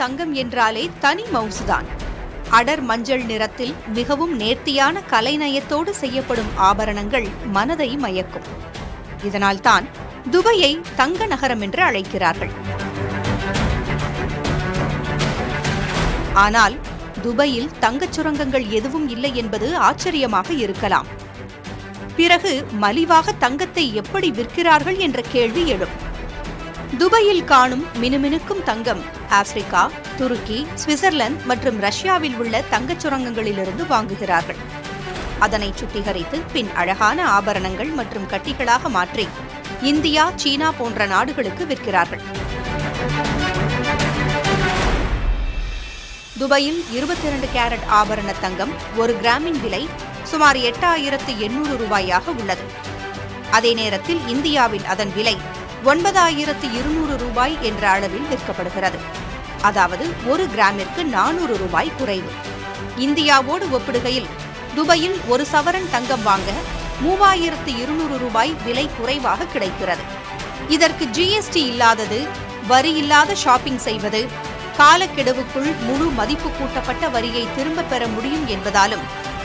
தங்கம் என்றாலே தனி மவுசுதான். அடர் மஞ்சள் நிறத்தில் மிகவும் நேர்த்தியான கலைநயத்தோடு செய்யப்படும் ஆபரணங்கள் மனதை மயக்கும். இதனால்தான் துபாயை தங்க நகரம் என்று அழைக்கிறார்கள். ஆனால் துபாயில் தங்கச் சுரங்கங்கள் எதுவும் இல்லை என்பது ஆச்சரியமாக இருக்கலாம். பிறகு மலிவாக தங்கத்தை எப்படி விற்கிறார்கள் என்ற கேள்வி எழும். துபாயில் காணும் மினுமினுக்கும் தங்கம் ஆப்பிரிக்கா, துருக்கி, சுவிட்சர்லாந்து மற்றும் ரஷ்யாவில் உள்ள தங்கச் சுரங்கங்களிலிருந்து வாங்குகிறார்கள். அதனை சுத்திகரித்து பின் அழகான ஆபரணங்கள் மற்றும் கட்டிகளாக மாற்றி இந்தியா, சீனா போன்ற நாடுகளுக்கு விற்கிறார்கள். துபாயில் 22 கேரட் ஆபரண தங்கம் 1 கிராமின் விலை சுமார் 8,800 ரூபாயாக உள்ளது. அதே நேரத்தில் இந்தியாவில் அதன் விலை 9,200 ரூபாய் என்ற அளவில் விற்கப்படுகிறது. அதாவது 1 கிராமிற்கு 400 ரூபாய் குறைவு. இந்தியாவோடு ஒப்பிடுகையில் துபாயில் 1 சவரன் தங்கம் வாங்க 3,200 ரூபாய் விலை குறைவாக கிடைக்கிறது. இதற்கு ஜிஎஸ்டி இல்லாதது, வரி இல்லாத ஷாப்பிங் செய்வது, காலக்கெடுவுக்குள் முழு மதிப்பு கூட்டப்பட்ட வரியை திரும்பப் பெற முடியும் என்பதாலும்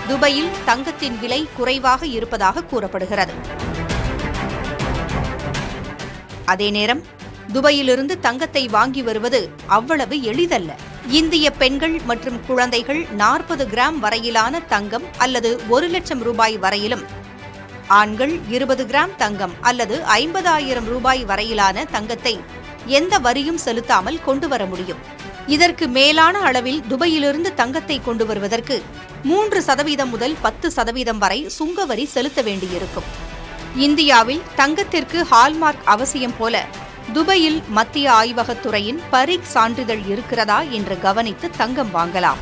துபாயில் தங்கத்தின் விலை குறைவாக இருப்பதாக கூறப்படுகிறது. அதே நேரம் துபாயிலிருந்து தங்கத்தை வாங்கி வருவது அவ்வளவு எளிதல்ல. இந்திய பெண்கள் மற்றும் குழந்தைகள் 40 கிராம் வரையிலான தங்கம் அல்லது 1 லட்சம் ரூபாய் வரையிலும், ஆண்கள் 20 கிராம் தங்கம் அல்லது 50,000 ரூபாய் வரையிலான தங்கத்தை எந்த வரியும் செலுத்தாமல் கொண்டு வர முடியும். இதற்கு மேலான அளவில் துபாயிலிருந்து தங்கத்தை கொண்டு வருவதற்கு 3% முதல் 10% வரை சுங்க வரி செலுத்த வேண்டியிருக்கும். இந்தியாவில் தங்கத்திற்கு ஹால்மார்க் அவசியம் போல துபாயில் மத்திய ஆய்வகத்துறையின் பரீக் சான்றிதழ் இருக்கிறதா என்று கவனித்து தங்கம் வாங்கலாம்.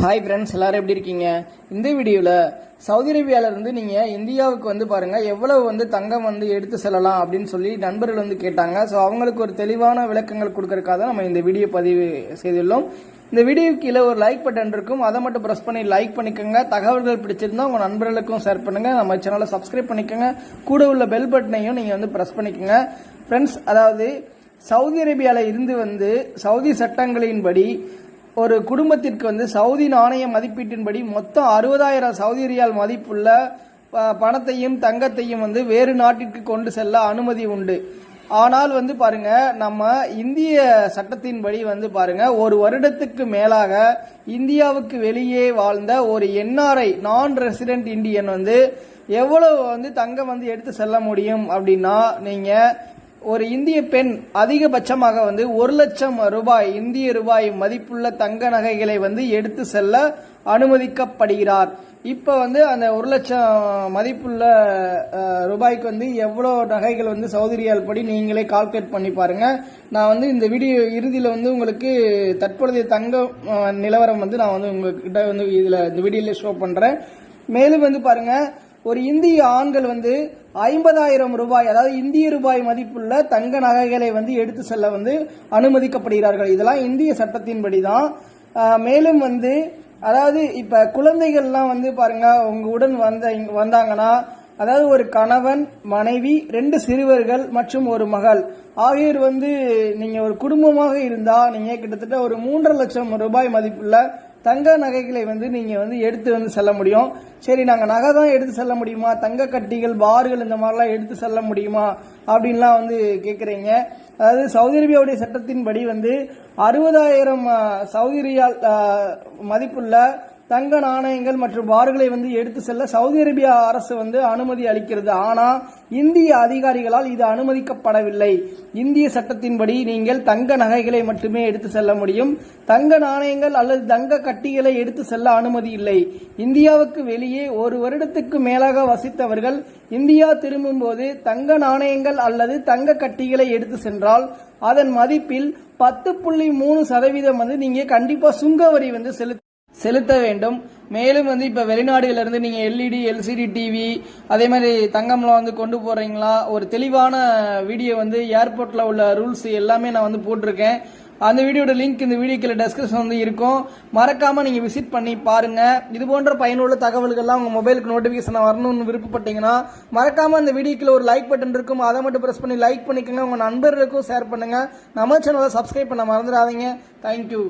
ஹாய் ஃப்ரெண்ட்ஸ், எல்லாரும் எப்படி இருக்கீங்க? இந்த வீடியோவில் சவுதி அரேபியாவிலிருந்து நீங்கள் இந்தியாவுக்கு வந்து பாருங்கள் எவ்வளவு தங்கம் எடுத்து செல்லலாம் அப்படின்னு சொல்லி நண்பர்கள் கேட்டாங்க. ஸோ அவங்களுக்கு ஒரு தெளிவான விளக்கங்கள் கொடுக்கறதுக்காக தான் நம்ம இந்த வீடியோ பதிவு செய்துள்ளோம். இந்த வீடியோக்கு கீழே ஒரு லைக் பட்டன் இருக்கும், அதை மட்டும் ப்ரெஸ் பண்ணி லைக் பண்ணிக்கோங்க. தகவல்கள் பிடிச்சிருந்தா உங்கள் நண்பர்களுக்கும் ஷேர் பண்ணுங்கள். நம்ம சேனலை சப்ஸ்கிரைப் பண்ணிக்கோங்க. கூட உள்ள பெல் பட்டனையும் நீங்கள் ப்ரெஸ் பண்ணிக்கோங்க. ஃப்ரெண்ட்ஸ், அதாவது சவுதி அரேபியாவில் இருந்து சவுதி சட்டங்களின்படி ஒரு குடும்பத்திற்கு சவுதி நாணய மதிப்பீட்டின்படி மொத்தம் 60,000 சவுதி ரியால் மதிப்புள்ள பணத்தையும் தங்கத்தையும் வேறு நாட்டிற்கு கொண்டு செல்ல அனுமதி உண்டு. ஆனால் பாருங்க, நம்ம இந்திய சட்டத்தின்படி பாருங்க, ஒரு வருடத்துக்கு மேலாக இந்தியாவுக்கு வெளியே வாழ்ந்த ஒரு NRI நான் ரெசிடென்ட் இந்தியன் எவ்வளவு தங்கம் எடுத்து செல்ல முடியும் அப்படின்னா, நீங்க ஒரு இந்திய பெண் அதிகபட்சமாக 1 லட்சம் ரூபாய் இந்திய ரூபாய் மதிப்புள்ள தங்க நகைகளை எடுத்து செல்ல அனுமதிக்கப்படுகிறார். இப்ப அந்த 1 லட்சம் மதிப்புள்ள ரூபாய்க்கு எவ்வளவு நகைகள் சவுதி ரியால் படி நீங்களே கால்குலேட் பண்ணி பாருங்க. நான் இந்த வீடியோ இறுதியில் உங்களுக்கு தற்போதைய தங்க நிலவரம் நான் உங்ககிட்ட இதுல இந்த வீடியோல ஷோ பண்றேன். மேலும் பாருங்க, ஒரு இந்திய ஆண்கள் 50,000 ரூபாய், அதாவது இந்திய ரூபாய் மதிப்புள்ள தங்க நகைகளை எடுத்து செல்ல அனுமதிக்கப்படுகிறார்கள். இதெல்லாம் இந்திய சட்டத்தின்படி தான். மேலும் அதாவது இப்ப குழந்தைகள்லாம் பாருங்க, உங்களுடன் வந்தாங்கன்னா, அதாவது ஒரு கணவன், மனைவி, 2 சிறுவர்கள் மற்றும் ஒரு மகள் ஆகியோர் நீங்க ஒரு குடும்பமாக இருந்தா நீங்க கிட்டத்தட்ட ஒரு 3.5 லட்சம் ரூபாய் மதிப்புள்ள தங்க நகைகளை நீங்க எடுத்து செல்ல முடியும். சரி, நாங்க நகை தான் எடுத்து செல்ல முடியுமா, தங்க கட்டிகள், பார்கள் இந்த மாதிரிலாம் எடுத்து செல்ல முடியுமா அப்படின்லாம் கேக்குறீங்க. அதாவது சவுதி அரேபியாவுடைய சட்டத்தின்படி 60,000 சவுதி ரியால் மதிப்புள்ள தங்க நாணயங்கள் மற்றும் பார்களை எடுத்து செல்ல சவுதி அரேபியா அரசு அனுமதி அளிக்கிறது. ஆனா இந்திய அதிகாரிகளால் இது அனுமதிக்கப்படவில்லை. இந்திய சட்டத்தின்படி நீங்கள் தங்க நகைகளை மட்டுமே எடுத்து செல்ல முடியும். தங்க நாணயங்கள் அல்லது தங்க கட்டிகளை எடுத்து செல்ல அனுமதி இல்லை. இந்தியாவுக்கு வெளியே ஒரு வருடத்துக்கு மேலாக வசித்தவர்கள் இந்தியா திரும்பும் போது தங்க நாணயங்கள் அல்லது தங்க கட்டிகளை எடுத்து சென்றால் அதன் மதிப்பில் 10.3% நீங்க கண்டிப்பா சுங்க வரி செலுத்த வேண்டும். மேலும் இப்ப வெளிநாடுகள்ல இருந்து நீங்க LED, LCD டிவி அதே மாதிரி தங்கம்லாம் கொண்டு போறீங்களா, ஒரு தெளிவான வீடியோ ஏர்போர்ட்ல உள்ள ரூல்ஸ் எல்லாமே நான் போட்டிருக்கேன். அந்த வீடியோட லிங்க் இந்த வீடியோக்குள்ள டிஸ்கிரிப்ஷன் வந்து இருக்கும். மறக்காம நீங்க விசிட் பண்ணி பாருங்க. இது போன்ற பயனுள்ள தகவல்கள்லாம் உங்க மொபைலுக்கு நோட்டிபிகேஷன் வரணும்னு விருப்பப்பட்டீங்கன்னா மறக்காம அந்த வீடியோக்குள்ள ஒரு லைக் பட்டன் இருக்கும், அதை மட்டும் பிரஸ் பண்ணி லைக் பண்ணிக்கோங்க. உங்க நண்பர்களுக்கும் ஷேர் பண்ணுங்க. நம்ம சேனலை சப்ஸ்கிரைப் பண்ண மறந்துடாதீங்க. தேங்க்யூ.